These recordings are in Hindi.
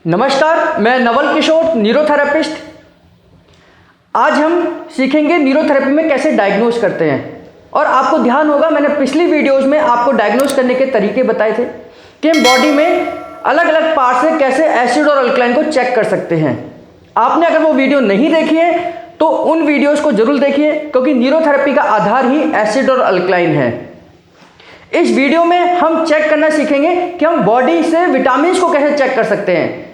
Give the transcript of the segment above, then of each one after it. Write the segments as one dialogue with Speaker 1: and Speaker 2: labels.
Speaker 1: नमस्कार, मैं नवल किशोर, न्यूरोथेरेपिस्ट। आज हम सीखेंगे न्यूरोथेरेपी में कैसे डायग्नोज करते हैं। और आपको ध्यान होगा, मैंने पिछली वीडियोस में आपको डायग्नोज करने के तरीके बताए थे कि हम बॉडी में अलग अलग पार्ट से कैसे एसिड और अल्कलाइन को चेक कर सकते हैं। आपने अगर वो वीडियो नहीं देखी है तो उन वीडियोज़ को जरूर देखिए, क्योंकि न्यूरोथेरेपी का आधार ही एसिड और अल्कलाइन है। इस वीडियो में हम चेक करना सीखेंगे कि हम बॉडी से विटामिन को कैसे चेक कर सकते हैं,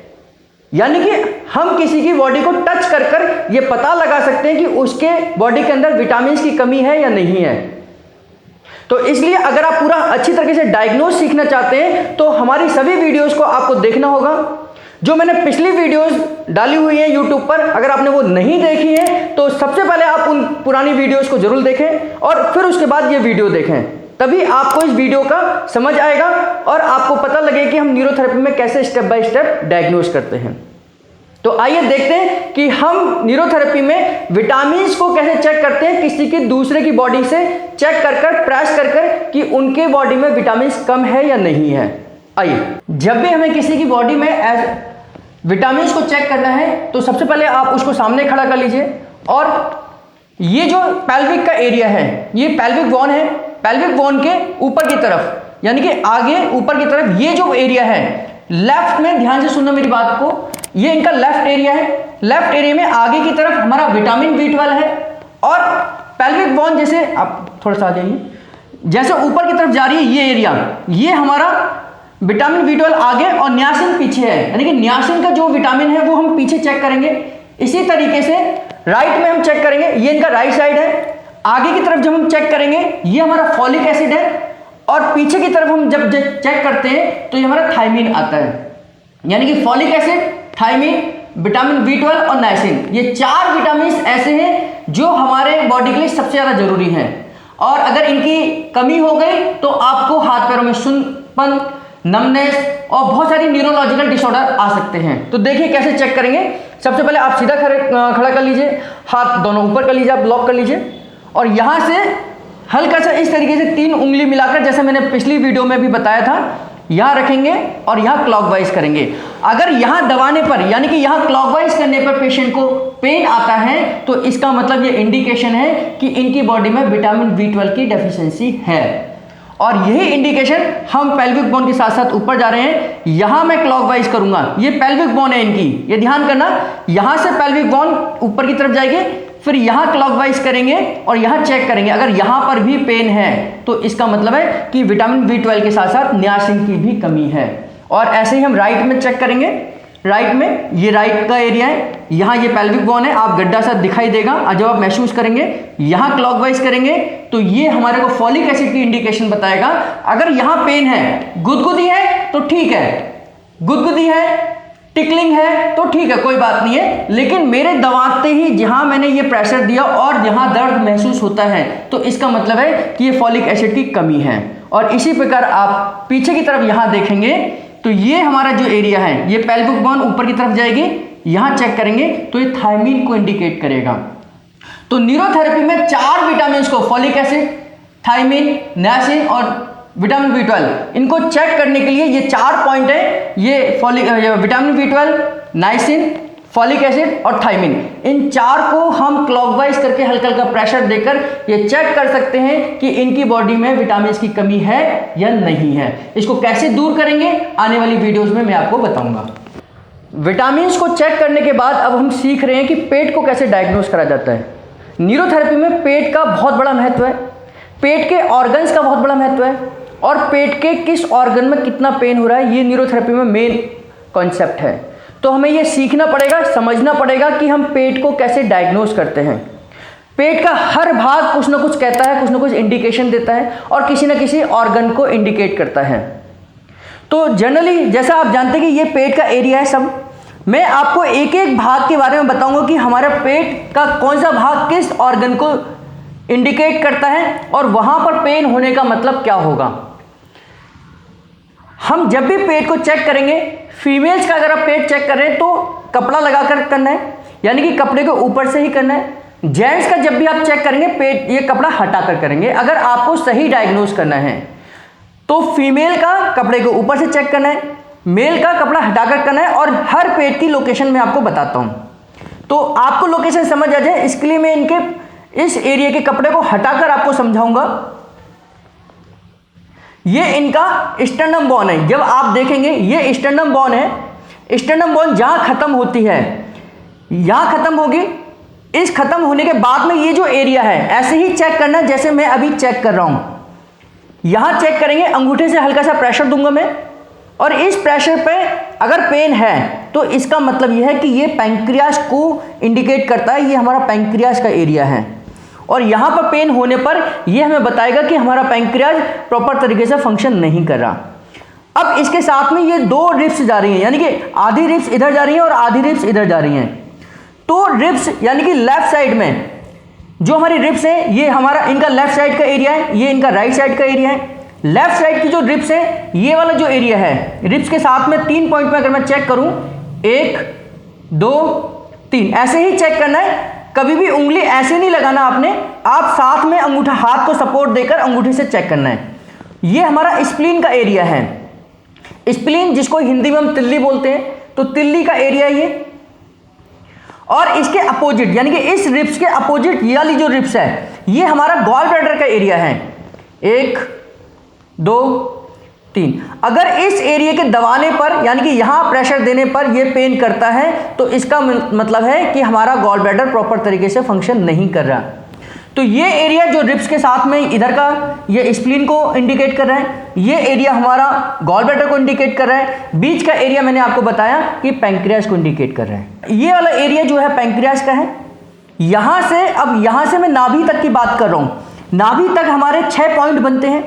Speaker 1: यानी कि हम किसी की बॉडी को टच कर कर ये पता लगा सकते हैं कि उसके बॉडी के अंदर विटामिन की कमी है या नहीं है। तो इसलिए अगर आप पूरा अच्छी तरीके से डायग्नोज सीखना चाहते हैं तो हमारी सभी वीडियोस को आपको देखना होगा। जो मैंने पिछली वीडियोस डाली हुई है यूट्यूब पर, अगर आपने वो नहीं देखी है तो सबसे पहले आप उन पुरानी वीडियोस को जरूर देखें और फिर उसके बाद ये वीडियो देखें, तभी आपको इस वीडियो का समझ आएगा और आपको पता लगे कि हम न्यूरोथेरेपी में कैसे स्टेप बाय स्टेप डायग्नोज करते हैं। तो आइए देखते हैं कि हम न्यूरोथेरेपी में विटामिन्स को कैसे चेक करते हैं, किसी की दूसरे की बॉडी से चेक कर कर प्रेस कर कर कि उनके बॉडी में विटामिन्स कम है या नहीं है। आइए, जब भी हमें किसी की बॉडी में विटामिन्स को चेक करना है तो सबसे पहले आप उसको सामने खड़ा कर लीजिए और ये जो पेल्विक का एरिया है, ये पेल्विक बोन है। पेल्विक बोन के ऊपर की तरफ, यानी कि आगे ऊपर की तरफ ये जो एरिया है, लेफ्ट में, ध्यान से सुनना मेरी बात को, ये इनका लेफ्ट एरिया है। लेफ्ट एरिया में आगे की तरफ हमारा विटामिन B12 है और पेल्विक बोन, जैसे आप थोड़ा सा आ जाइए, जैसे ऊपर की तरफ जा रही है ये एरिया, ये हमारा विटामिन B12 आगे और नियासिन पीछे है, यानी कि नियासिन का जो विटामिन है वो हम पीछे चेक करेंगे। इसी तरीके से राइट में हम चेक करेंगे, ये इनका राइट साइड है। आगे की तरफ जब हम चेक करेंगे ये हमारा फॉलिक एसिड है और पीछे की तरफ हम जब चेक करते हैं तो ये हमारा थायमीन आता है, यानी कि folic acid, thymine, vitamin B12 और नाइसिन, ये चार विटामिन ऐसे हैं जो हमारे बॉडी के लिए सबसे ज़्यादा जरूरी हैं। और अगर इनकी कमी हो गई तो आपको हाथ पैरों में सुन्नपन, नमनेस और बहुत सारी न्यूरोलॉजिकल डिसऑर्डर आ सकते हैं। तो देखिए कैसे चेक करेंगे। सबसे पहले आप सीधा खड़ा कर लीजिए, हाथ दोनों ऊपर कर लीजिए, आप लॉक कर लीजिए और यहाँ से हल्का सा इस तरीके से 3 उंगली मिलाकर, जैसे मैंने पिछली वीडियो में भी बताया था, यहाँ रखेंगे और यहाँ क्लॉकवाइज करेंगे। अगर यहाँ दबाने पर, यानी कि यहाँ क्लॉकवाइज करने पर पेशेंट को पेन आता है तो इसका मतलब ये इंडिकेशन है कि इनकी बॉडी में विटामिन B12 की डेफिशिएंसी है। और यही इंडिकेशन हम पेल्विक बोन के साथ साथ ऊपर जा रहे हैं। यहाँ मैं क्लॉकवाइज करूंगा, ये पेल्विक बोन है इनकी, ये ध्यान करना। यहाँ से पेल्विक बोन ऊपर की तरफ जाएगी, फिर यहाँ क्लॉकवाइज करेंगे और यहाँ चेक करेंगे। अगर यहाँ पर भी पेन है तो इसका मतलब है कि विटामिन B12 के साथ साथ नियासिन की भी कमी है। और ऐसे ही हम राइट में चेक करेंगे। राइट में ये राइट का एरिया है, यहाँ ये पेल्विक बोन है, आप गड्ढा सा दिखाई देगा। और जब आप महसूस करेंगे, यहाँ क्लॉकवाइज करेंगे तो ये हमारे को फॉलिक एसिड की इंडिकेशन बताएगा। अगर यहाँ पेन है, गुदगुदी है तो ठीक है, गुदगुदी है, टिकलिंग है तो ठीक है, कोई बात नहीं है। लेकिन मेरे दबाते ही जहां मैंने ये प्रेशर दिया और जहां दर्द महसूस होता है तो इसका मतलब है कि ये फॉलिक एसिड की कमी है। और इसी प्रकार आप पीछे की तरफ यहां देखेंगे तो ये हमारा जो एरिया है, ये पेल्विक बोन ऊपर की तरफ जाएगी, यहां चेक करेंगे तो ये थायमीन को इंडिकेट करेगा। तो न्यूरोथेरेपी में 4 विटामिन को, फॉलिक एसिड, थायमीन, नियासिन और विटामिन B12, इनको चेक करने के लिए ये 4 पॉइंट है। ये vitamin B12, niacin, folic acid और थायमीन, इन 4 को हम क्लॉकवाइज करके हल्का हल्का प्रेशर देकर ये चेक कर सकते हैं कि इनकी बॉडी में विटामिन की कमी है या नहीं है। इसको कैसे दूर करेंगे आने वाली वीडियोज में मैं आपको बताऊंगा। विटामिन को चेक करने के बाद अब हम सीख रहे हैं कि पेट को कैसे डायग्नोज करा जाता है। न्यूरोथेरेपी में पेट का बहुत बड़ा महत्व है, पेट के ऑर्गन्स का बहुत बड़ा महत्व है और पेट के किस ऑर्गन में कितना पेन हो रहा है, ये न्यूरोथेरेपी में मेन कॉन्सेप्ट है। तो हमें ये सीखना पड़ेगा, समझना पड़ेगा कि हम पेट को कैसे डायग्नोज करते हैं। पेट का हर भाग कुछ ना कुछ कहता है, कुछ ना कुछ इंडिकेशन देता है और किसी ना किसी ऑर्गन को इंडिकेट करता है। तो जनरली जैसा आप जानते हैं कि ये पेट का एरिया है सब, मैं आपको एक एक भाग के बारे में बताऊंगा कि हमारे पेट का कौन सा भाग किस ऑर्गन को इंडिकेट करता है और वहां पर पेन होने का मतलब क्या होगा। हम जब भी पेट को चेक करेंगे, फीमेल्स का अगर आप पेट चेक कर रहे हैं तो कपड़ा लगाकर करना है, यानी कि कपड़े को ऊपर से ही करना है। जेंट्स का जब भी आप चेक करेंगे, पेट ये कपड़ा हटाकर करेंगे। अगर आपको सही डायग्नोज करना है तो फीमेल का कपड़े को ऊपर से चेक करना है मेल का कपड़ा हटाकर करना है और हर पेट की लोकेशन मैं आपको बताता हूं। तो आपको लोकेशन समझ आ जाए इसके लिए मैं इनके इस एरिया के कपड़े को हटाकर आपको समझाऊंगा। ये इनका स्टर्नम बोन है। जब आप देखेंगे ये स्टर्नम बोन है। स्टर्नम बोन जहां खत्म होती है यहां खत्म होगी। इस खत्म होने के बाद में ये जो एरिया है ऐसे ही चेक करना जैसे मैं अभी चेक कर रहा हूं। यहां चेक करेंगे, अंगूठे से हल्का सा प्रेशर दूंगा मैं, और इस प्रेशर पे अगर पेन है तो इसका मतलब यह है कि ये पैंक्रियाज को इंडिकेट करता है, ये हमारा पैंक्रियाज का एरिया है। और यहां पर पेन होने पर यह हमें बताएगा कि हमारा पैंक्रियाज प्रॉपर तरीके से फंक्शन नहीं कर रहा। अब इसके साथ में ये दो रिब्स जा रही हैं, यानी कि आधी रिब्स इधर जा रही हैं और आधी रिब्स इधर जा रही हैं। तो रिब्स यानी कि लेफ्ट साइड में जो हमारी रिब्स है ये हमारा इनका लेफ्ट साइड का एरिया है, ये इनका राइट साइड का एरिया है। लेफ्ट साइड की जो रिब्स है ये वाला जो एरिया है, रिब्स के साथ में 3 पॉइंट में अगर मैं चेक करूं 1 2 3 ऐसे ही चेक करना है। कभी भी उंगली ऐसे नहीं लगाना आपने, आप साथ में अंगूठा हाथ को सपोर्ट देकर अंगूठे से चेक करना है। ये हमारा स्प्लीन का एरिया है। स्प्लीन जिसको हिंदी में हम तिल्ली बोलते हैं, तो तिल्ली का एरिया है ये। और इसके अपोजिट यानी कि इस रिब्स के अपोजिट ये वाली जो रिब्स है ये हमारा गॉल ब्लैडर का एरिया है। 1 2 3 अगर इस एरिया के दबाने पर यानी कि यहां प्रेशर देने पर ये पेन करता है तो इसका मतलब है कि हमारा गॉल ब्लैडर प्रॉपर तरीके से फंक्शन नहीं कर रहा। तो ये एरिया जो रिब्स के साथ में इधर का ये स्प्लीन को इंडिकेट कर रहा है, ये एरिया हमारा गॉल ब्लैडर को इंडिकेट कर रहा है। बीच का एरिया मैंने आपको बताया कि पैंक्रियाज को इंडिकेट कर रहा है। ये वाला एरिया जो है पैंक्रियाज का है। यहां से मैं नाभि तक की बात कर रहा हूं। नाभि तक हमारे 6 पॉइंट बनते हैं,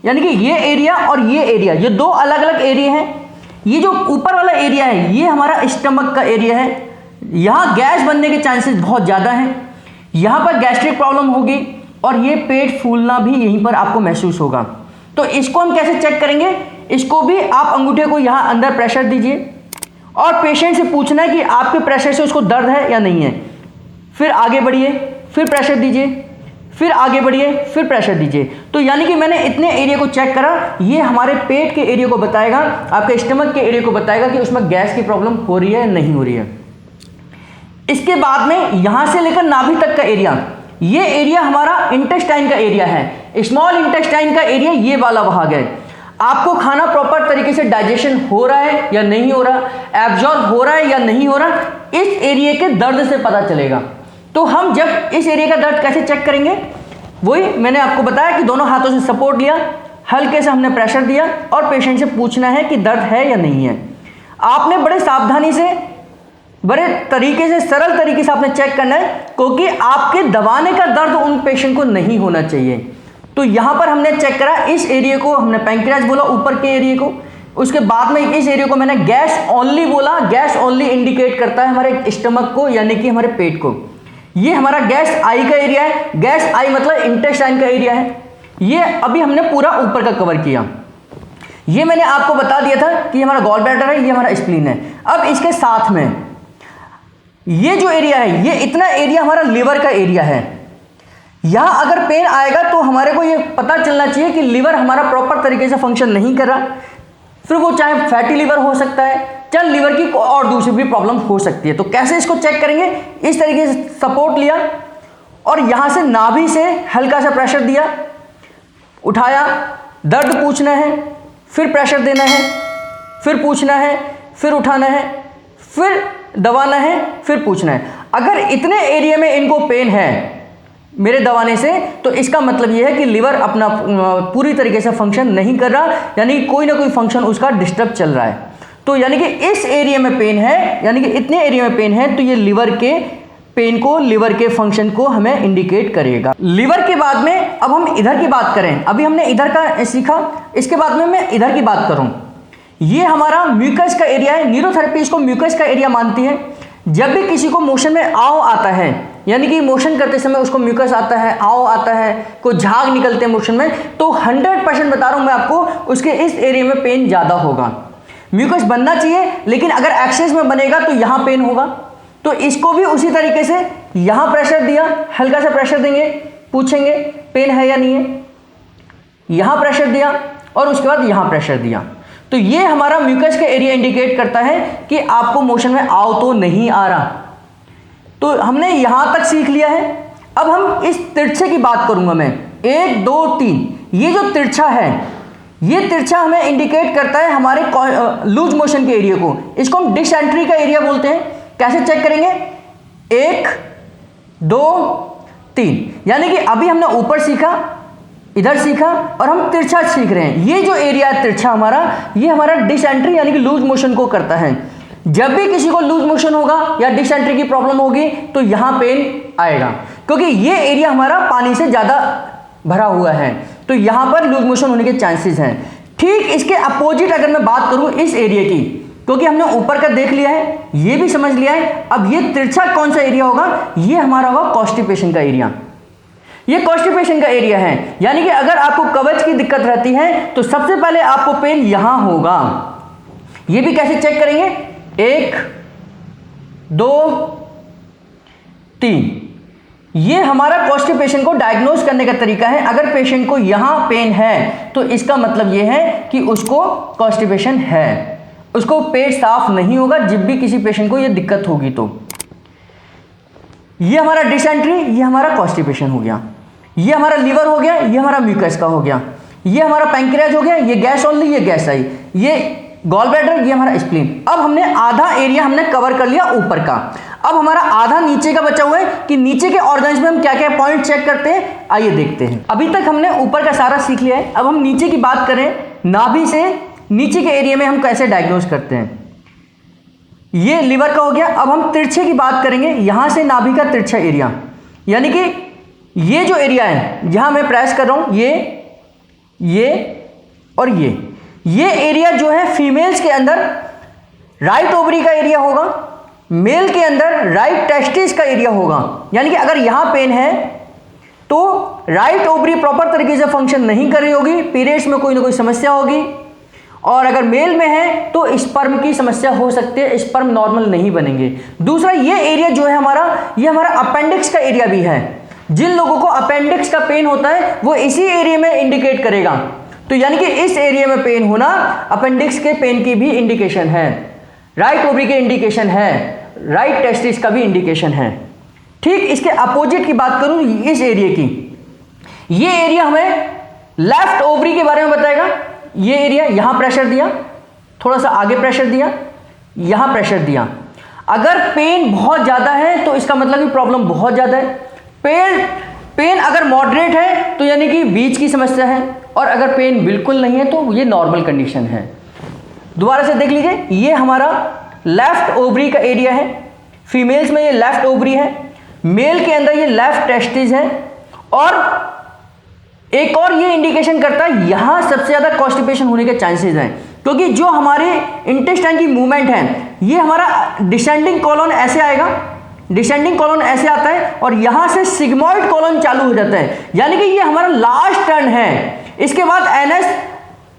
Speaker 1: यानी कि ये एरिया और ये एरिया, ये दो अलग अलग एरिया हैं। ये जो ऊपर वाला एरिया है ये हमारा स्टमक का एरिया है। यहां गैस बनने के चांसेस बहुत ज़्यादा हैं, यहां पर गैस्ट्रिक प्रॉब्लम होगी और ये पेट फूलना भी यहीं पर आपको महसूस होगा। तो इसको हम कैसे चेक करेंगे? इसको भी आप अंगूठे को यहां अंदर प्रेशर दीजिए और पेशेंट से पूछना है कि आपके प्रेशर से उसको दर्द है या नहीं है। फिर आगे बढ़िए, फिर प्रेशर दीजिए, फिर आगे बढ़िए, फिर प्रेशर दीजिए। तो यानी कि मैंने इतने एरिया को चेक करा, ये हमारे पेट के एरिया को बताएगा, आपके स्टमक के एरिया को बताएगा कि उसमें गैस की प्रॉब्लम हो रही है या नहीं हो रही है। इसके बाद में यहां से लेकर नाभि तक का एरिया, ये एरिया हमारा इंटेस्टाइन का एरिया है। स्मॉल इंटेस्टाइन का एरिया ये वाला भाग है। आपको खाना प्रॉपर तरीके से डाइजेशन हो रहा है या नहीं हो रहा, एब्जॉर्ब हो रहा है या नहीं हो रहा, इस एरिया के दर्द से पता चलेगा। तो हम जब इस एरिया का दर्द कैसे चेक करेंगे, वही मैंने आपको बताया कि दोनों हाथों से सपोर्ट लिया, हल्के से हमने प्रेशर दिया और पेशेंट से पूछना है कि दर्द है या नहीं है। आपने बड़े सावधानी से, बड़े तरीके से, सरल तरीके से आपने चेक करना है, क्योंकि आपके दबाने का दर्द उन पेशेंट को नहीं होना चाहिए। तो यहां पर हमने चेक करा, इस एरिया को हमने पैंक्रियाज बोला, ऊपर के एरिया को। उसके बाद में इस एरिया को मैंने गैस ओनली बोला। गैस ओनली इंडिकेट करता है हमारे स्टमक को, यानी कि हमारे पेट को। ये हमारा गैस आई का एरिया है। गैस आई मतलब इंटेस्टाइन का एरिया है। ये अभी हमने पूरा ऊपर का कवर किया। ये मैंने आपको बता दिया था कि हमारा गॉल ब्लैडर है, ये हमारा स्प्लीन है। अब इसके साथ में ये जो एरिया है, ये इतना एरिया हमारा लीवर का एरिया है। यहां अगर पेन आएगा तो हमारे को ये पता चलना चाहिए कि लीवर हमारा प्रॉपर तरीके से फंक्शन नहीं कर रहा। फिर वो चाहे फैटी लीवर हो सकता है, चाहे लीवर की और दूसरी भी प्रॉब्लम हो सकती है। तो कैसे इसको चेक करेंगे? इस तरीके से सपोर्ट लिया और यहां से नाभि से हल्का सा प्रेशर दिया, उठाया, दर्द पूछना है, फिर प्रेशर देना है, फिर पूछना है, फिर उठाना है, फिर दबाना है, फिर पूछना है। अगर इतने एरिया में इनको पेन है मेरे दबाने से, तो इसका मतलब यह है कि लीवर अपना पूरी तरीके से फंक्शन नहीं कर रहा, यानी कोई ना कोई फंक्शन उसका डिस्टर्ब चल रहा है। तो यानी कि इस एरिया में पेन है, यानी कि इतने एरिया में पेन है, तो ये लीवर के पेन को, लीवर के फंक्शन को हमें इंडिकेट करेगा। लीवर के बाद में अब हम इधर की बात करें। अभी हमने इधर का सीखा, इसके बाद में मैं इधर की बात करूं। ये हमारा म्यूकस का एरिया है। न्यूरोथेरेपी इसको म्यूकस का एरिया मानती है। जब भी किसी को मोशन में आओ आता है, यानी कि मोशन करते समय उसको म्यूकस आता है, आओ आता है, कोई झाग निकलते हैं मोशन में, तो 100% बता रहा हूं मैं आपको, उसके इस एरिया में पेन ज़्यादा होगा। म्यूकस बनना चाहिए, लेकिन अगर एक्सेस में बनेगा तो यहाँ पेन होगा। तो इसको भी उसी तरीके से यहाँ प्रेशर दिया, हल्का सा प्रेशर देंगे, पूछेंगे पेन है या नहीं है, यहाँ प्रेशर दिया और उसके बाद यहाँ प्रेशर दिया। तो ये हमारा म्यूकस का एरिया इंडिकेट करता है कि आपको मोशन में आओ तो नहीं आ रहा। तो हमने यहां तक सीख लिया है। अब हम इस तिरछे की बात करूंगा मैं, 1 2 3, ये जो तिरछा है, ये तिरछा हमें इंडिकेट करता है हमारे लूज मोशन के एरिया को। इसको हम डिसेंट्री का एरिया बोलते हैं। कैसे चेक करेंगे? 1 2 3, यानी कि अभी हमने ऊपर सीखा, इधर सीखा, और हम तिरछा सीख रहे हैं। ये जो एरिया है तिरछा हमारा, ये हमारा डिसेंट्री यानी कि लूज मोशन को करता है। जब भी किसी को लूज मोशन होगा या डिसेंट्री की प्रॉब्लम होगी तो यहां पेन आएगा, क्योंकि ये एरिया हमारा पानी से ज्यादा भरा हुआ है, तो यहां पर लूज मोशन होने के चांसेस हैं। ठीक इसके अपोजिट अगर मैं बात करूं इस एरिया की, क्योंकि हमने ऊपर का देख लिया है, ये भी समझ लिया है, अब ये तिरछा कौन सा एरिया होगा? ये हमारा होगा कॉन्स्टिपेशन का एरिया। ये कॉन्स्टिपेशन का एरिया है, यानी कि अगर आपको कवच की दिक्कत रहती है तो सबसे पहले आपको पेन यहां होगा। ये भी कैसे चेक करेंगे? 1 2 3, ये हमारा कॉन्स्टिपेशन को डायग्नोज करने का तरीका है। अगर पेशेंट को यहां पेन है तो इसका मतलब यह है कि उसको कॉन्स्टिपेशन है, उसको पेट साफ नहीं होगा जब भी किसी पेशेंट को यह दिक्कत होगी। तो ये हमारा डिसेंट्री, ये हमारा कॉन्स्टिपेशन हो गया, ये हमारा लीवर हो गया, ये हमारा म्यूकस का हो गया, ये हमारा पैंक्रियाज हो गया, ये गैस ओनली, ये गैस आई, ये गॉल ब्लैडर, ये हमारा स्प्लीन। अब हमने आधा एरिया हमने कवर कर लिया ऊपर का। अब हमारा आधा नीचे का बचा हुआ है कि नीचे के ऑर्गन्स में हम क्या क्या पॉइंट चेक करते हैं, आइए देखते हैं। अभी तक हमने ऊपर का सारा सीख लिया है। अब हम नीचे की बात करें, नाभि से नीचे के एरिया में हम कैसे डायग्नोज करते हैं। ये लीवर का हो गया। अब हम तिरछे की बात करेंगे, यहां से नाभि का तिरछा एरिया, यानी कि ये जो एरिया है जहां मैं प्रेस कर रहा हूं, ये और ये एरिया जो है फीमेल्स के अंदर राइट ओवरी का एरिया होगा, मेल के अंदर राइट टेस्टिस का एरिया होगा। यानी कि अगर यहां पेन है तो राइट ओवरी प्रॉपर तरीके से फंक्शन नहीं कर रही होगी, पीरियड्स में कोई ना कोई समस्या होगी, और अगर मेल में है तो स्पर्म की समस्या हो सकती है, स्पर्म नॉर्मल नहीं बनेंगे। दूसरा ये एरिया जो है हमारा, ये हमारा अपेंडिक्स का एरिया भी है। जिन लोगों को अपेंडिक्स का पेन होता है वो इसी एरिया में इंडिकेट करेगा। तो यानी कि इस एरिया में पेन होना अपेंडिक्स के पेन की भी इंडिकेशन है, राइट ओवरी के इंडिकेशन है, राइट टेस्टिस का भी इंडिकेशन है। ठीक इसके अपोजिट की बात करूं इस एरिया की, ये एरिया हमें लेफ्ट ओवरी के बारे में बताएगा। ये एरिया, यहां प्रेशर दिया, थोड़ा सा आगे प्रेशर दिया, यहां प्रेशर दिया। अगर पेन बहुत ज्यादा है तो इसका मतलब कि प्रॉब्लम बहुत ज्यादा है। पेन अगर मॉडरेट है तो यानी कि बीच की समस्या है, और अगर पेन बिल्कुल नहीं है तो ये नॉर्मल कंडीशन है। दोबारा से देख लीजिए, ये हमारा लेफ्ट ओवरी का एरिया है, फीमेल्स में ये लेफ्ट ओवरी है, मेल के अंदर ये लेफ्ट टेस्टिस है, और एक और ये इंडिकेशन करता है यहां सबसे ज्यादा कॉन्स्टिपेशन होने के चांसेस हैं, क्योंकि जो हमारे इंटेस्टाइन की मूवमेंट है ये हमारा डिसेंडिंग कॉलन ऐसे आएगा, डिसेंडिंग कॉलन ऐसे आता है, और यहां से सिग्मॉइड कॉलन चालू हो जाता है, यानी कि ये हमारा लास्ट टर्न है। इसके बाद एनएस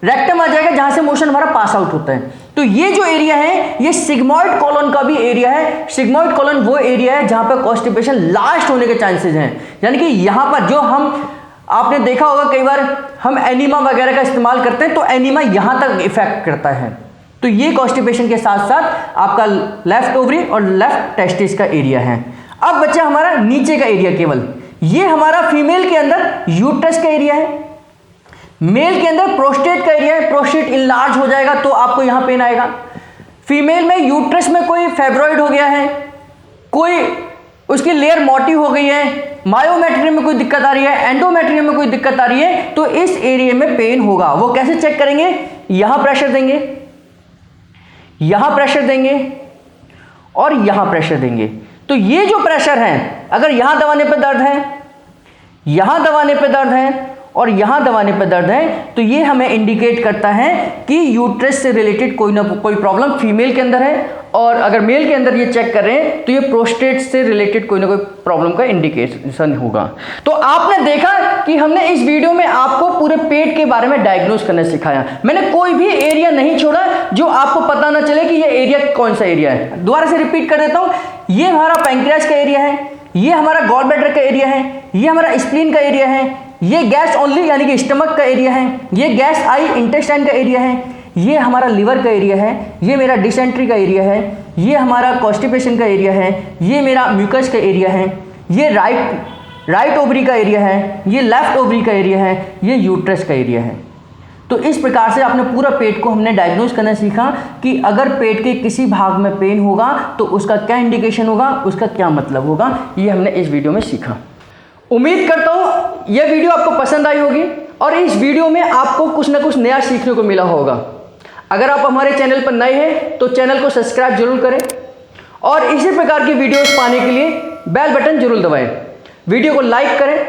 Speaker 1: रेक्टम आ जाएगा जहां से मोशन हमारा पास आउट होता है। तो ये जो एरिया है ये सिग्मॉइड कॉलन का भी एरिया है। सिग्मॉइड कॉलन वो एरिया है जहां पर कॉन्स्टिपेशन लास्ट होने के चांसेस हैं, यानी कि यहां पर जो हम, आपने देखा होगा कई बार हम एनीमा वगैरह का इस्तेमाल करते हैं तो एनीमा यहां तक इफेक्ट करता है। तो ये कॉन्स्टिपेशन के साथ साथ आपका लेफ्ट ओवरी और लेफ्ट टेस्टिस का एरिया है। अब बचा हमारा नीचे का एरिया केवल, ये हमारा फीमेल के अंदर यूट्रस का एरिया है, मेल के अंदर प्रोस्टेट का एरिया है। प्रोस्टेट इनलार्ज हो जाएगा तो आपको यहां पेन आएगा। फीमेल में यूट्रस में कोई फेब्रॉइड हो गया है, कोई उसकी लेयर मोटी हो गई है, मायोमेट्रियम में कोई दिक्कत आ रही है, एंडोमेट्रियम में कोई दिक्कत आ रही है, तो इस एरिया में पेन होगा। वो कैसे चेक करेंगे? यहां प्रेशर देंगे, यहां प्रेशर देंगे, और यहां प्रेशर देंगे। तो ये जो प्रेशर है, अगर यहां दबाने पर दर्द है, यहां दबाने पर दर्द है, और यहां दबाने पर दर्द है, तो ये हमें इंडिकेट करता है कि यूट्रस से रिलेटेड कोई ना कोई प्रॉब्लम फीमेल के अंदर है, और अगर मेल के अंदर ये चेक कर रहे हैं तो ये प्रोस्टेट से रिलेटेड कोई ना कोई प्रॉब्लम का इंडिकेशन होगा। तो आपने देखा कि हमने इस वीडियो में आपको पूरे पेट के बारे में डायग्नोज करना सिखाया। मैंने कोई भी एरिया नहीं छोड़ा जो आपको पता ना चले कि ये एरिया कौन सा एरिया है। दोबारा से रिपीट कर देता हूं, ये हमारा पैंक्रियाज का एरिया है, ये हमारा गॉल ब्लैडर का एरिया है, ये हमारा स्प्लीन का एरिया है, ये गैस ओनली यानी कि स्टमक का एरिया है, ये गैस आई इंटेस्टाइन का एरिया है, ये हमारा लिवर का एरिया है, ये मेरा डिसेंट्री का एरिया है, ये हमारा कॉन्स्टिपेशन का एरिया है, ये मेरा म्यूकस का एरिया है, ये राइट ओवरी का एरिया है, ये लेफ्ट ओवरी का एरिया है, ये यूट्रस का एरिया है। तो इस प्रकार से आपने पूरा पेट को हमने डायग्नोज करना सीखा कि अगर पेट के किसी भाग में पेन होगा तो उसका क्या इंडिकेशन होगा, उसका क्या मतलब होगा, ये हमने इस वीडियो में सीखा। उम्मीद करता हूँ यह वीडियो आपको पसंद आई होगी और इस वीडियो में आपको कुछ ना कुछ नया सीखने को मिला होगा। अगर आप हमारे चैनल पर नए हैं तो चैनल को सब्सक्राइब जरूर करें और इसी प्रकार की वीडियोस पाने के लिए बेल बटन जरूर दबाएं। वीडियो को लाइक करें,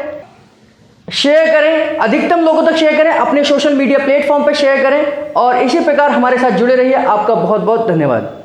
Speaker 1: शेयर करें, अधिकतम लोगों तक शेयर करें, अपने सोशल मीडिया प्लेटफॉर्म पर शेयर करें और इसी प्रकार हमारे साथ जुड़े रहिए। आपका बहुत बहुत धन्यवाद।